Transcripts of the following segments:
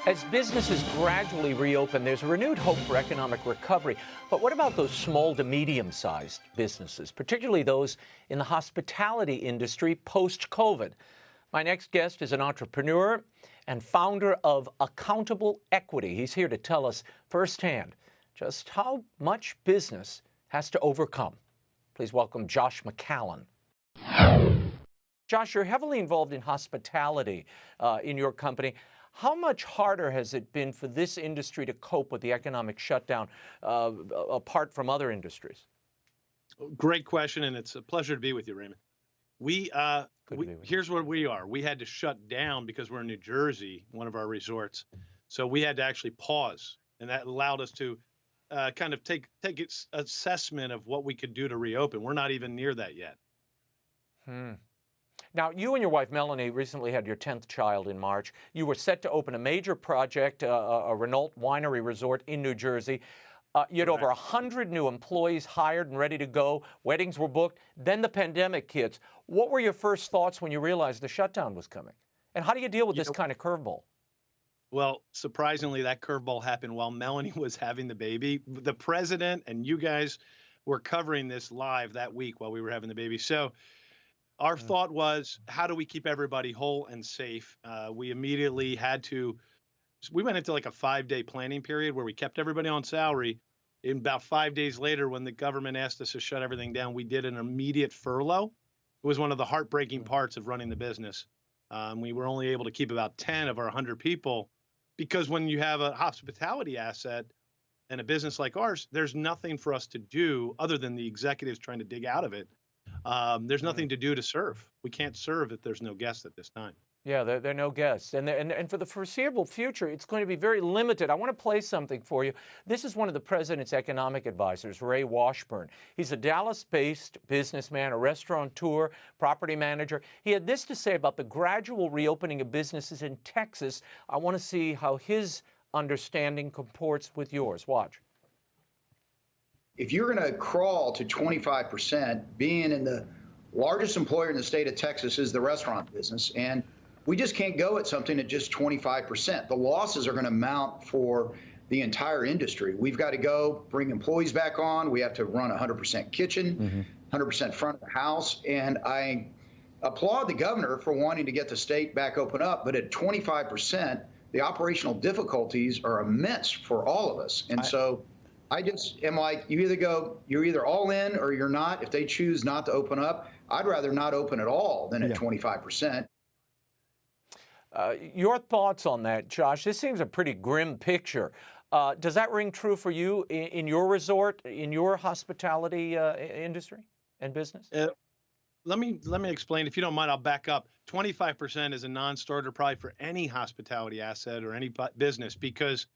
As businesses gradually reopen, there's renewed hope for economic recovery. But what about those small to medium-sized businesses, particularly those in the hospitality industry post-COVID? My next guest is an entrepreneur and founder of Accountable Equity. He's here to tell us firsthand just how much business has to overcome. Please welcome Josh McCallen. Josh, you're heavily involved in hospitality in your company. How much harder has it been for this industry to cope with the economic shutdown apart from other industries? Great question, and it's a pleasure to be with you, Raymond. Here's where we are. We had to shut down because we're in New Jersey, one of our resorts. So we had to actually pause, and that allowed us to kind of take its assessment of what we could do to reopen. We're not even near that yet. Now, you and your wife, Melanie, recently had your 10th child in March. You were set to open a major project, a Renault winery resort in New Jersey. You had over 100 new employees hired and ready to go. Weddings were booked. Then the pandemic hits. What were your first thoughts when you realized the shutdown was coming? And how do you deal with this kind of curveball? Well, surprisingly, that curveball happened while Melanie was having the baby. The president and you guys were covering this live that week while we were having the baby. So our thought was, how do we keep everybody whole and safe? We immediately we went into like a 5-day planning period where we kept everybody on salary. And about 5 days later, when the government asked us to shut everything down, we did an immediate furlough. It was one of the heartbreaking parts of running the business. We were only able to keep about 10 of our 100 people because when you have a hospitality asset and a business like ours, there's nothing for us to do other than the executives trying to dig out of it. There's nothing to do to serve. We can't serve if there's no guests at this time. Yeah, there are no guests. And for the foreseeable future, it's going to be very limited. I want to play something for you. This is one of the president's economic advisors, Ray Washburn. He's a Dallas-based businessman, a restaurateur, property manager. He had this to say about the gradual reopening of businesses in Texas. I want to see how his understanding comports with yours. Watch. If you're going to crawl to 25%, being in the largest employer in the state of Texas is the restaurant business, and we just can't go at something at just 25%. The losses are going to mount for the entire industry. We've got to go bring employees back on. We have to run 100% kitchen, 100% front of the house, and I applaud the governor for wanting to get the state back open up, but at 25%, the operational difficulties are immense for all of us. And so I just am like, you're either all in or you're not. If they choose not to open up, I'd rather not open at all than at 25%. Your thoughts on that, Josh? This seems a pretty grim picture. Does that ring true for you in your resort, in your hospitality industry and business? Let me explain. If you don't mind, I'll back up. 25% is a non-starter probably for any hospitality asset or any business because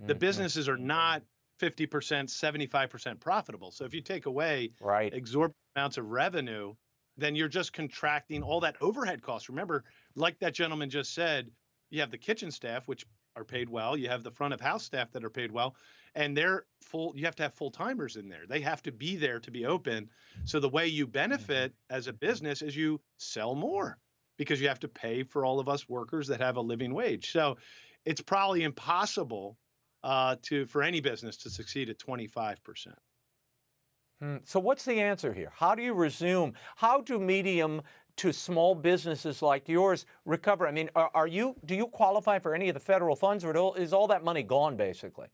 the businesses are not 50%, 75% profitable. So if you take away exorbitant amounts of revenue, then you're just contracting all that overhead costs. Remember, like that gentleman just said, you have the kitchen staff, which are paid well. You have the front of house staff that are paid well, and they're full. You have to have full timers in there. They have to be there to be open. So the way you benefit as a business is you sell more because you have to pay for all of us workers that have a living wage. So it's probably impossible for any business to succeed at 25%. So what's the answer here? How do you resume? How do medium to small businesses like yours recover? I mean, do you qualify for any of the federal funds, or is all that money gone basically?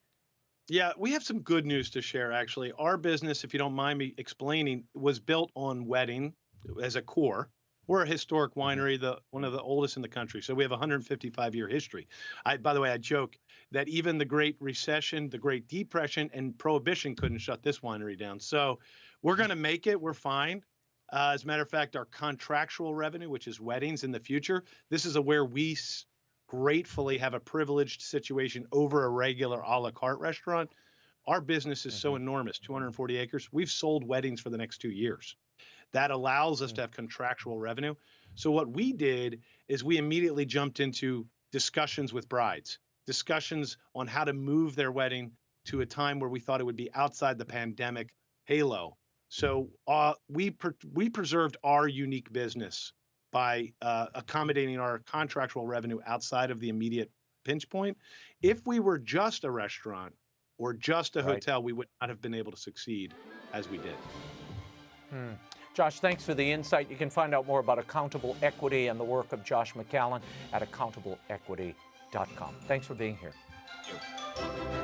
Yeah, we have some good news to share, actually. Our business, if you don't mind me explaining, was built on wedding as a core. We're a historic winery, one of the oldest in the country. So we have a 155-year history. By the way, I joke that even the Great Recession, the Great Depression, and Prohibition couldn't shut this winery down. So we're going to make it. We're fine. As a matter of fact, our contractual revenue, which is weddings in the future, this is where we gratefully have a privileged situation over a regular a la carte restaurant. Our business is so enormous, 240 acres. We've sold weddings for the next 2 years. That allows us to have contractual revenue. So what we did is we immediately jumped into discussions with brides, discussions on how to move their wedding to a time where we thought it would be outside the pandemic halo. So we preserved our unique business by accommodating our contractual revenue outside of the immediate pinch point. If we were just a restaurant or just a Right. hotel, we would not have been able to succeed as we did. Josh, thanks for the insight. You can find out more about accountable equity and the work of Josh McCallen at accountableequity.com. Thanks for being here. Thank you.